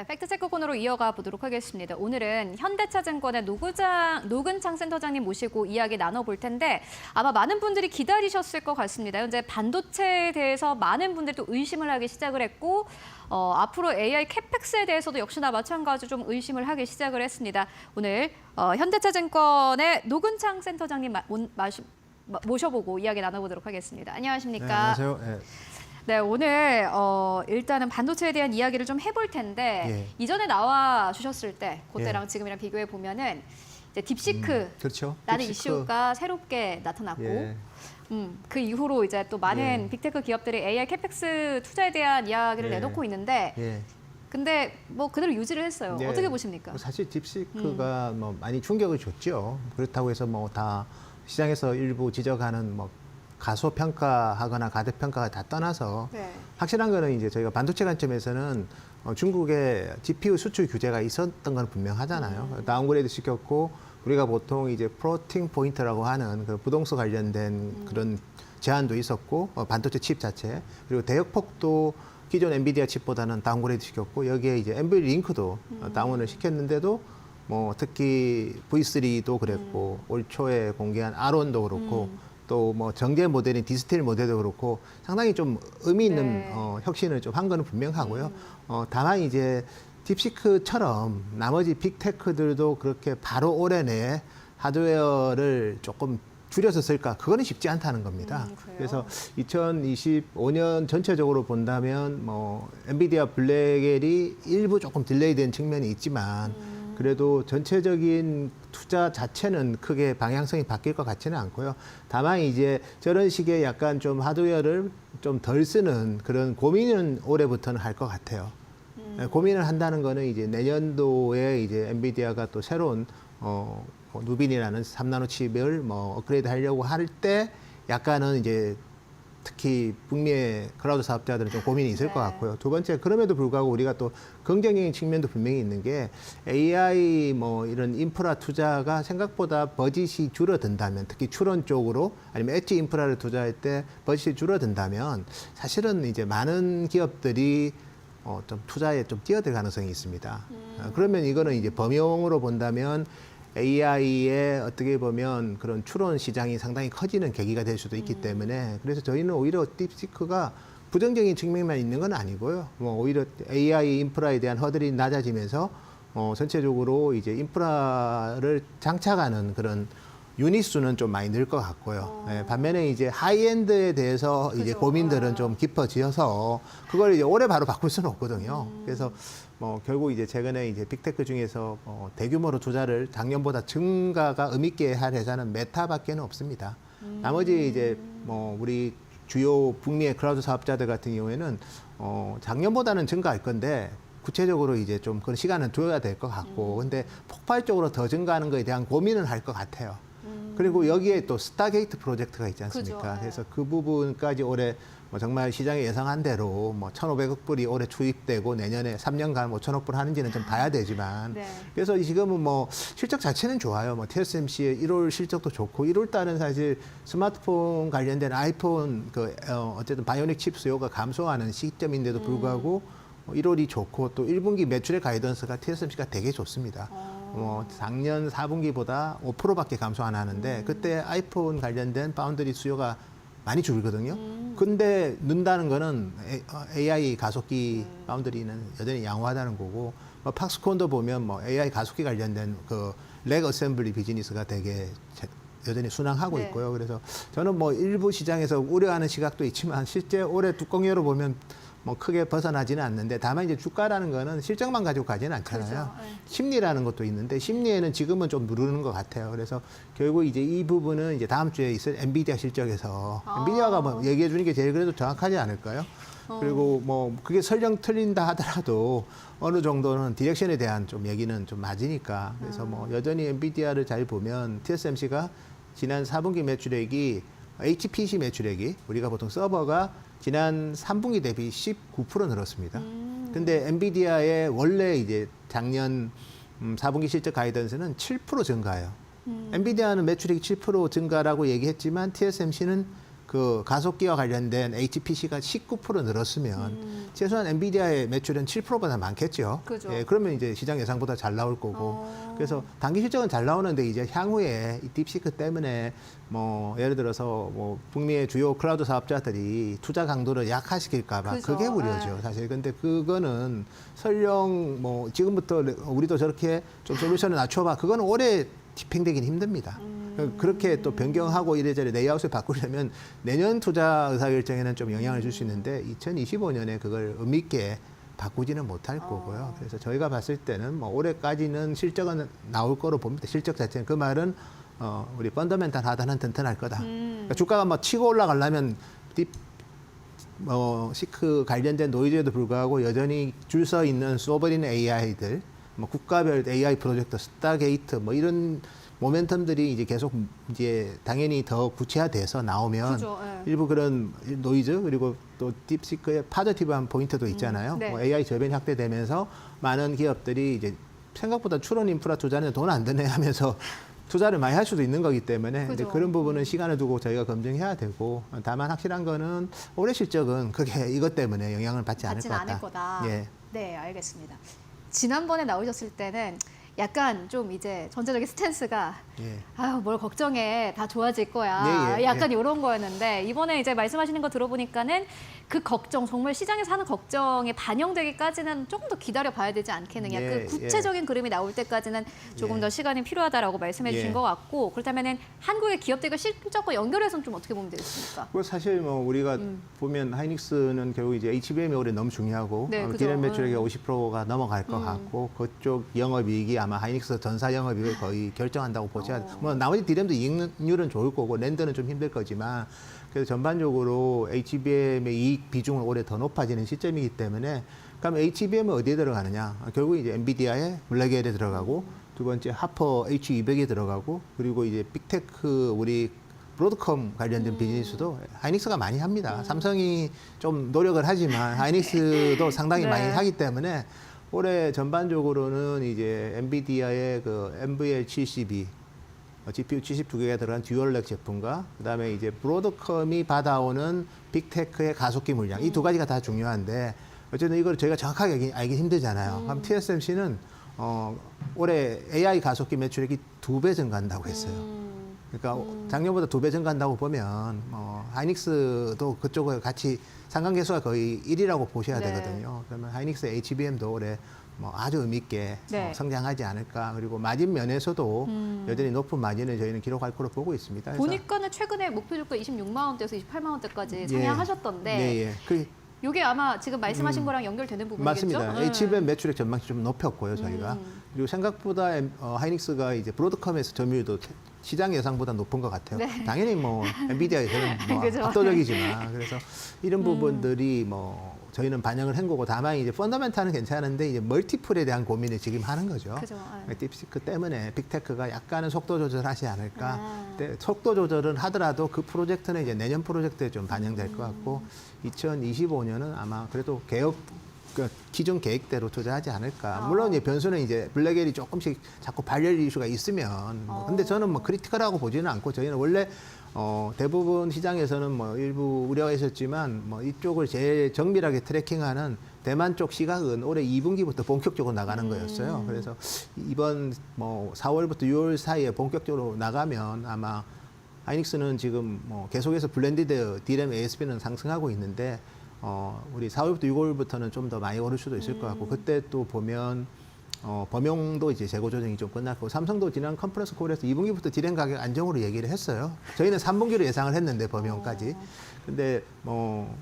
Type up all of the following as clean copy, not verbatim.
네, 팩트체크 코너로 이어가 보도록 하겠습니다. 오늘은 현대차증권의 노근창 센터장님 모시고 이야기 나눠볼 텐데 아마 많은 분들이 기다리셨을 것 같습니다. 현재 반도체에 대해서 많은 분들이 또 의심을 하기 시작을 했고 앞으로 AI 캐펙스에 대해서도 역시나 마찬가지로 좀 의심을 하기 시작을 했습니다. 오늘 현대차증권의 노근창 센터장님 모셔보고 이야기 나눠보도록 하겠습니다. 안녕하십니까? 네, 안녕하세요. 네. 네, 오늘 일단은 반도체에 대한 이야기를 좀 해볼 텐데 이전에 나와 주셨을 때 그때랑 지금이랑 비교해 보면은 이제 딥시크라는 그렇죠. 이슈가 새롭게 나타났고 그 이후로 이제 또 많은 빅테크 기업들이 AI 캐펙스 투자에 대한 이야기를 내놓고 있는데 근데 뭐 그대로 유지를 했어요. 어떻게 보십니까? 사실 딥시크가 뭐 많이 충격을 줬죠. 그렇다고 해서 뭐 다 시장에서 일부 지적하는 뭐 가소평가하거나 가대평가가 다 떠나서 확실한 거는 이제 저희가 반도체 관점에서는 중국의 GPU 수출 규제가 있었던 건 분명하잖아요. 다운그레이드 시켰고 우리가 보통 이제 플로팅 포인트라고 하는 그 부동산 관련된 그런 제한도 있었고 반도체 칩 자체 그리고 대역폭도 기존 엔비디아 칩보다는 다운그레이드 시켰고 여기에 이제 NVLink 링크도 다운을 시켰는데도 뭐 특히 V3도 그랬고 올 초에 공개한 R1도 그렇고 또 뭐 전개 모델인 디스틸 모델도 그렇고 상당히 좀 의미 있는 혁신을 좀 한 거는 분명하고요. 다만 이제 딥시크처럼 나머지 빅테크들도 그렇게 바로 올해 내에 하드웨어를 조금 줄여서 쓸까? 그거는 쉽지 않다는 겁니다. 그래서 2025년 전체적으로 본다면 뭐 엔비디아 블랙엘이 일부 조금 딜레이된 측면이 있지만 그래도 전체적인 투자 자체는 크게 방향성이 바뀔 것 같지는 않고요. 다만 이제 저런 식의 약간 좀 하드웨어를 좀 덜 쓰는 그런 고민은 올해부터는 할 것 같아요. 고민을 한다는 거는 이제 내년도에 이제 엔비디아가 또 새로운 누빈이라는 3나노 칩을 뭐 업그레이드 하려고 할 때 약간은 이제 특히 북미의 클라우드 사업자들은 좀 고민이 있을 것 같고요. 두 번째, 그럼에도 불구하고 우리가 또 긍정적인 측면도 분명히 있는 게 AI 뭐 이런 인프라 투자가 생각보다 버짓이 줄어든다면 특히 추론 쪽으로 아니면 엣지 인프라를 투자할 때 버짓이 줄어든다면 사실은 이제 많은 기업들이 좀 투자에 좀 뛰어들 가능성이 있습니다. 그러면 이거는 이제 범용으로 본다면 AI의 어떻게 보면 그런 추론 시장이 상당히 커지는 계기가 될 수도 있기 때문에 그래서 저희는 오히려 딥시크가 부정적인 측면만 있는 건 아니고요. 뭐 오히려 AI 인프라에 대한 허들이 낮아지면서 전체적으로 이제 인프라를 장착하는 그런 유닛 수는 좀 많이 늘 것 같고요. 반면에 이제 하이엔드에 대해서 이제 고민들은 좀 깊어지어서 그걸 이제 올해 바로 바꿀 수는 없거든요. 그래서 뭐 결국 이제 최근에 이제 빅테크 중에서 대규모로 투자를 작년보다 증가가 의미 있게 할 회사는 메타밖에는 없습니다. 나머지 이제 뭐 우리 주요 북미의 클라우드 사업자들 같은 경우에는 작년보다는 증가할 건데 구체적으로 이제 좀 그런 시간은 둬야 될 것 같고 근데 폭발적으로 더 증가하는 거에 대한 고민은 할 것 같아요. 그리고 여기에 또 스타게이트 프로젝트가 있지 않습니까? 그래서 그 부분까지 올해 뭐 정말 시장에 예상한 대로 뭐 1,500억 불이 올해 투입되고 내년에 3년간 뭐 1,000억 불 하는지는 좀 봐야 되지만 그래서 지금은 뭐 실적 자체는 좋아요. 뭐 TSMC의 1월 실적도 좋고 1월 달은 사실 스마트폰 관련된 아이폰 어쨌든 바이오닉 칩 수요가 감소하는 시점인데도 불구하고 1월이 좋고 또 1분기 매출의 가이던스가 TSMC가 되게 좋습니다. 작년 4분기보다 5%밖에 감소 안 하는데 그때 아이폰 관련된 파운드리 수요가 많이 줄거든요. 근데 는다는 거는 AI 가속기 파운드리는 여전히 양호하다는 거고 팍스콘도 보면 뭐 AI 가속기 관련된 그 렉 어셈블리 비즈니스가 되게 여전히 순항하고 있고요. 그래서 저는 뭐 일부 시장에서 우려하는 시각도 있지만 실제 올해 뚜껑 열어보면 뭐 크게 벗어나지는 않는데 다만 이제 주가라는 거는 실적만 가지고 가지는 않잖아요. 심리라는 것도 있는데 심리에는 지금은 좀 누르는 것 같아요. 그래서 결국 이제 이 부분은 이제 다음 주에 있을 엔비디아 실적에서 엔비디아가 뭐 얘기해 주는 게 제일 그래도 정확하지 않을까요? 그리고 뭐 그게 설령 틀린다 하더라도 어느 정도는 디렉션에 대한 좀 얘기는 좀 맞으니까 그래서 뭐 여전히 엔비디아를 잘 보면 TSMC가 지난 4분기 매출액이 HPC 매출액이 우리가 보통 서버가 지난 3분기 대비 19% 늘었습니다. 근데 엔비디아의 원래 이제 작년 4분기 실적 가이던스는 7% 증가예요. 엔비디아는 매출액이 7% 증가라고 얘기했지만 TSMC는 그 가속기와 관련된 HPC가 19% 늘었으면 최소한 엔비디아의 매출은 7%보다 많겠죠. 그죠. 예, 그러면 이제 시장 예상보다 잘 나올 거고. 그래서 단기 실적은 잘 나오는데 이제 향후에 이 딥시크 때문에 뭐 예를 들어서 뭐 북미의 주요 클라우드 사업자들이 투자 강도를 약화시킬까봐 그죠. 그게 우려죠, 네. 사실. 근데 그거는 설령 뭐 지금부터 우리도 저렇게 좀 솔루션을 낮춰봐. 그거는 오래 집행되긴 힘듭니다. 그렇게 또 변경하고 이래저래 레이아웃을 바꾸려면 내년 투자 의사결정에는 좀 영향을 줄 수 있는데 2025년에 그걸 의미 있게 바꾸지는 못할 거고요. 그래서 저희가 봤을 때는 뭐 올해까지는 실적은 나올 거로 봅니다. 실적 자체는. 그 말은 우리 펀더멘탈 하다는 튼튼할 거다. 그러니까 주가가 뭐 치고 올라가려면 시크 관련된 노이즈에도 불구하고 여전히 줄 서 있는 소버린 AI들, 뭐 국가별 AI 프로젝트, 스타게이트 뭐 이런 모멘텀들이 이제 계속 이제 당연히 더 구체화돼서 나오면 그죠, 예. 일부 그런 노이즈 그리고 또 딥시크의 파저티브한 포인트도 있잖아요. 네. 뭐 AI 저변이 확대되면서 많은 기업들이 이제 생각보다 추론 인프라 투자는 돈 안 드네 하면서 투자를 많이 할 수도 있는 거기 때문에 이제 그죠. 그런 부분은 시간을 두고 저희가 검증해야 되고 다만 확실한 거는 올해 실적은 그게 이것 때문에 영향을 받지 않을 것 받지는 같다. 않을 거다. 예. 네, 알겠습니다. 지난번에 나오셨을 때는 약간 좀 이제 전체적인 스탠스가 예. 아유 뭘 걱정해 다 좋아질 거야 예, 예, 약간 예. 이런 거였는데 이번에 이제 말씀하시는 거 들어보니까는 그 걱정 정말 시장에서 하는 걱정이 반영되기까지는 조금 더 기다려 봐야 되지 않겠느냐. 예, 그 구체적인 그림이 나올 때까지는 조금 예. 더 시간이 필요하다라고 말씀해 주신 예. 것 같고 그렇다면은 한국의 기업들과 실적과 연결해서는 좀 어떻게 보면 되겠습니까? 그 사실 뭐 우리가 보면 하이닉스는 결국 이제 HBM이 올해 너무 중요하고 네, 그죠. 디램 매출액의 50%가 넘어갈 것 같고 그쪽 영업이익이 아마 하이닉스 전사 영업이익을 거의 결정한다고 보셔야 돼요. 뭐 나머지 디램도 이익률은 좋을 거고 랜드는 좀 힘들 거지만 그래서 전반적으로 HBM의 이익 비중은 올해 더 높아지는 시점이기 때문에 그럼 HBM은 어디에 들어가느냐? 결국 이제 엔비디아의 블랙엘에 들어가고 두 번째 하퍼 H200에 들어가고 그리고 이제 빅테크 우리 브로드컴 관련된 비즈니스도 하이닉스가 많이 합니다. 삼성이 좀 노력을 하지만 하이닉스도 상당히 네. 많이 하기 때문에 올해 전반적으로는 이제 엔비디아의 그 NVL72 GPU 72개가 들어간 듀얼렉 제품과 그다음에 이제 브로드컴이 받아오는 빅테크의 가속기 물량 이 두 가지가 다 중요한데 어쨌든 이걸 저희가 정확하게 알기 힘들잖아요. 그럼 TSMC는 올해 AI 가속기 매출액이 2배 증가한다고 했어요. 그러니까 작년보다 2배 증가한다고 보면 하이닉스도 그쪽을 같이 상관계수가 거의 1이라고 보셔야 네. 되거든요. 그러면 하이닉스 HBM도 올해 뭐 아주 의미 있게 네. 성장하지 않을까. 그리고 마진 면에서도 여전히 높은 마진을 저희는 기록할 거로 보고 있습니다. 그래서 보니까는 최근에 목표 주가 26만 원대에서 28만 원대까지 상향하셨던데 예, 예. 이게 아마 지금 말씀하신 거랑 연결되는 부분이겠죠? 맞습니다. HBM 매출액 전망치 좀 높였고요, 저희가. 그리고 생각보다 하이닉스가 이제 브로드컴에서 점유율도 시장 예상보다 높은 것 같아요. 네. 당연히 뭐 엔비디아에서는 뭐 그죠. 압도적이지만 그래서 이런 부분들이 뭐 저희는 반영을 한 거고 다만 이제 펀더멘탈은 괜찮은데 이제 멀티플에 대한 고민을 지금 하는 거죠. 그죠. 딥시크 때문에 빅테크가 약간은 속도 조절하지 않을까. 아. 근데 속도 조절은 하더라도 그 프로젝트는 이제 내년 프로젝트에 좀 반영될 것 같고 2025년은 아마 그래도 그 기존 계획대로 투자하지 않을까. 물론 이제 변수는 이제 블랙엘이 조금씩 자꾸 발열 이슈가 있으면. 근데 저는 뭐 크리티컬하고 보지는 않고 저희는 원래 대부분 시장에서는 뭐 일부 우려가 있었지만 뭐 이쪽을 제일 정밀하게 트래킹하는 대만 쪽 시각은 올해 2분기부터 본격적으로 나가는 거였어요. 그래서 이번 뭐 4월부터 6월 사이에 본격적으로 나가면 아마 하이닉스는 지금 뭐 계속해서 블렌디드 디램 ASP는 상승하고 있는데 우리 4월부터 6월부터는 좀 더 많이 오를 수도 있을 것 같고 그때 또 보면 범용도 이제 재고 조정이 좀 끝났고 삼성도 지난 컨퍼런스 콜에서 2분기부터 디램 가격 안정으로 얘기를 했어요. 저희는 3분기로 예상을 했는데 범용까지. 근데 뭐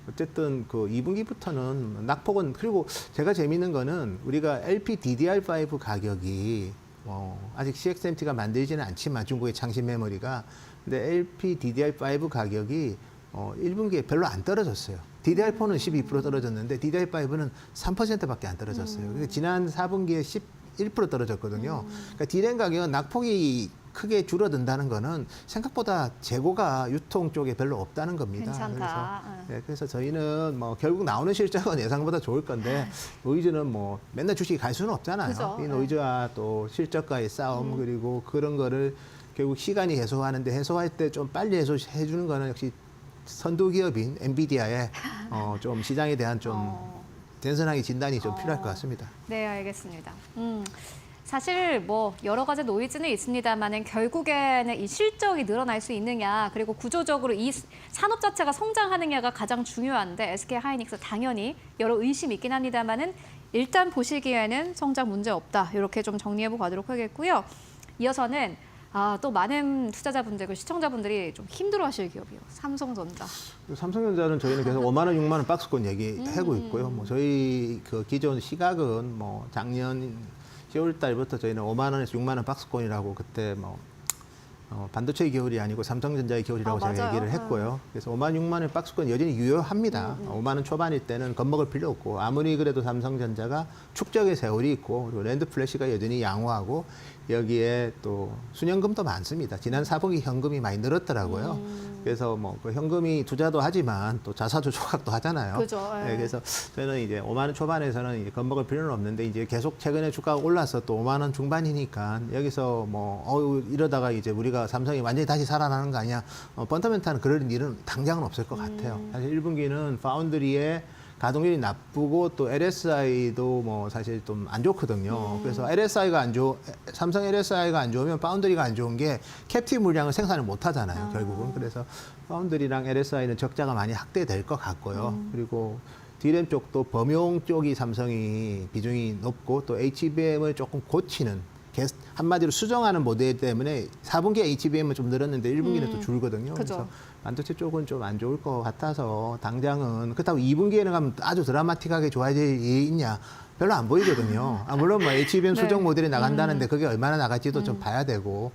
어쨌든 그 2분기부터는 낙폭은 그리고 제가 재미있는 거는 우리가 LPDDR5 가격이 아직 CXMT가 만들지는 않지만 중국의 창신 메모리가 근데 LPDDR5 가격이 1분기에 별로 안 떨어졌어요. DDR4는 12% 떨어졌는데 DDR5는 3%밖에 안 떨어졌어요. 그러니까 지난 4분기에 11% 떨어졌거든요. 그러니까 디램 가격은 낙폭이 크게 줄어든다는 거는 생각보다 재고가 유통 쪽에 별로 없다는 겁니다. 괜찮다. 그래서 저희는 뭐 결국 나오는 실적은 예상보다 좋을 건데 노이즈는 뭐 맨날 주식이 갈 수는 없잖아요. 그죠. 이 노이즈와 또 실적과의 싸움 그리고 그런 거를 결국 시간이 해소하는데 해소할 때 좀 빨리 해소해 주는 거는 역시 선두 기업인 엔비디아의 좀 시장에 대한 좀 den선하게 진단이 좀 필요할 것 같습니다. 네, 알겠습니다. 사실 뭐 여러 가지 노이즈는 있습니다만은 결국에는 이 실적이 늘어날 수 있느냐, 그리고 구조적으로 이 산업 자체가 성장하느냐가 가장 중요한데 SK 하이닉스 당연히 여러 의심이 있긴 합니다만은 일단 보시기에는 성장 문제 없다. 이렇게 좀 정리해보고 가도록 하겠고요. 이어서는 또 많은 투자자분들, 시청자분들이 좀 힘들어하실 기업이요. 삼성전자. 삼성전자는 저희는 계속 5만 원, 6만 원 박스권 얘기하고 있고요. 뭐 저희 그 기존 시각은 뭐 작년 10월 달부터 저희는 5만 원에서 6만 원 박스권이라고 그때 뭐 반도체 기울이 아니고 삼성전자의 기울이라고 제가 맞아요. 얘기를 했고요. 그래서 5만, 6만 원 박스권 여전히 유효합니다. 5만 원 초반일 때는 겁먹을 필요 없고 아무리 그래도 삼성전자가 축적의 세월이 있고 그리고 랜드 플래시가 여전히 양호하고 여기에 또 수년금도 많습니다. 지난 4분기 현금이 많이 늘었더라고요. 그래서 뭐 그 현금이 투자도 하지만 또 자사주 조각도 하잖아요. 그죠. 네, 그래서 저는 이제 5만 원 초반에서는 이제 겁먹을 필요는 없는데 이제 계속 최근에 주가가 올라서 또 5만 원 중반이니까 여기서 뭐 이러다가 이제 우리가 삼성이 완전히 다시 살아나는 거 아니야? 펀더멘탈은 그럴 일은 당장은 없을 것 같아요. 사실 1분기는 파운드리의 가동률이 나쁘고 또 LSI도 뭐 사실 좀 안 좋거든요. 그래서 삼성 LSI가 안 좋으면 파운드리가 안 좋은 게 캡티브 물량을 생산을 못 하잖아요, 결국은. 그래서 파운드리랑 LSI는 적자가 많이 확대될 것 같고요. 그리고 D램 쪽도 범용 쪽이 삼성이 비중이 높고 또 HBM을 조금 고치는 한마디로 수정하는 모델 때문에 4분기에 HBM은 좀 늘었는데 1분기는 또 줄거든요. 그죠. 그래서 반도체 쪽은 좀 안 좋을 것 같아서 당장은 그렇다고 2분기에는 가면 아주 드라마틱하게 좋아질 일이 있냐 별로 안 보이거든요. 물론 뭐 HBM 네. 수정 모델이 나간다는데 그게 얼마나 나갈지도 좀 봐야 되고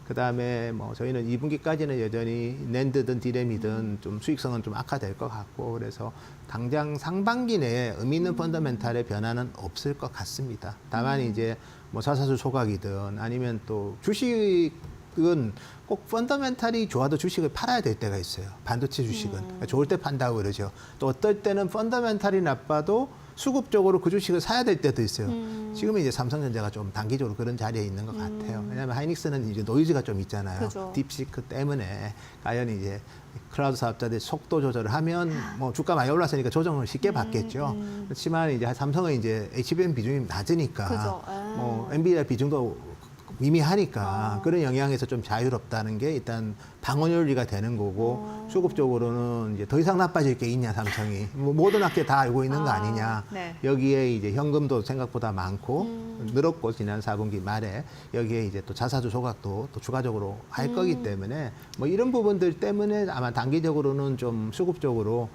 그다음에 뭐 저희는 2분기까지는 여전히 낸드든 디램이든 좀 수익성은 좀 악화될 것 같고 그래서 당장 상반기 내에 의미 있는 펀더멘탈의 변화는 없을 것 같습니다. 다만 이제 뭐 자사주 소각이든 아니면 또 주식은 꼭 펀더멘탈이 좋아도 주식을 팔아야 될 때가 있어요. 반도체 주식은. 그러니까 좋을 때 판다고 그러죠. 또 어떨 때는 펀더멘탈이 나빠도 수급적으로 그 주식을 사야 될 때도 있어요. 지금은 이제 삼성전자가 좀 단기적으로 그런 자리에 있는 것 같아요. 왜냐하면 하이닉스는 이제 노이즈가 좀 있잖아요. 그죠. 딥시크 때문에 과연 이제 클라우드 사업자들이 속도 조절을 하면 뭐 주가 많이 올랐으니까 조정을 쉽게 받겠죠. 그렇지만 이제 삼성은 이제 HBM 비중이 낮으니까 그죠. 뭐 엔비디아 비중도 미미하니까 그런 영향에서 좀 자유롭다는 게 일단 방어율리가 되는 거고 수급적으로는 이제 더 이상 나빠질 게 있냐 삼성이 뭐 모든 학계 다 알고 있는 거 아니냐 네. 여기에 이제 현금도 생각보다 많고 늘었고 지난 4분기 말에 여기에 이제 또 자사주 조각도 또 추가적으로 할 거기 때문에 뭐 이런 부분들 때문에 아마 단기적으로는 좀 수급적으로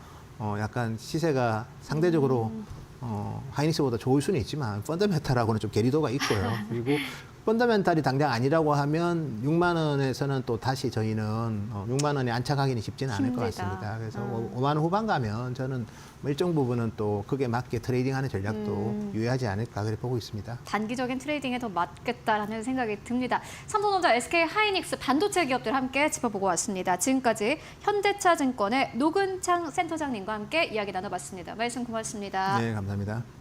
약간 시세가 상대적으로 하이닉스보다 좋을 수는 있지만 펀더멘탈하고는 좀 괴리도가 있고요. 그리고 펀더멘탈이 당장 아니라고 하면 6만 원에서는 또 다시 저희는 6만 원에 안착하기는 쉽지는 않을 것 힘들다. 같습니다. 그래서 5만 원 후반 가면 저는 뭐 일정 부분은 또 그게 맞게 트레이딩하는 전략도 유의하지 않을까 그렇게 보고 있습니다. 단기적인 트레이딩에 더 맞겠다라는 생각이 듭니다. 삼성전자, SK 하이닉스 반도체 기업들 함께 짚어보고 왔습니다. 지금까지 현대차증권의 노근창 센터장님과 함께 이야기 나눠봤습니다. 말씀 고맙습니다. 네, 감사합니다.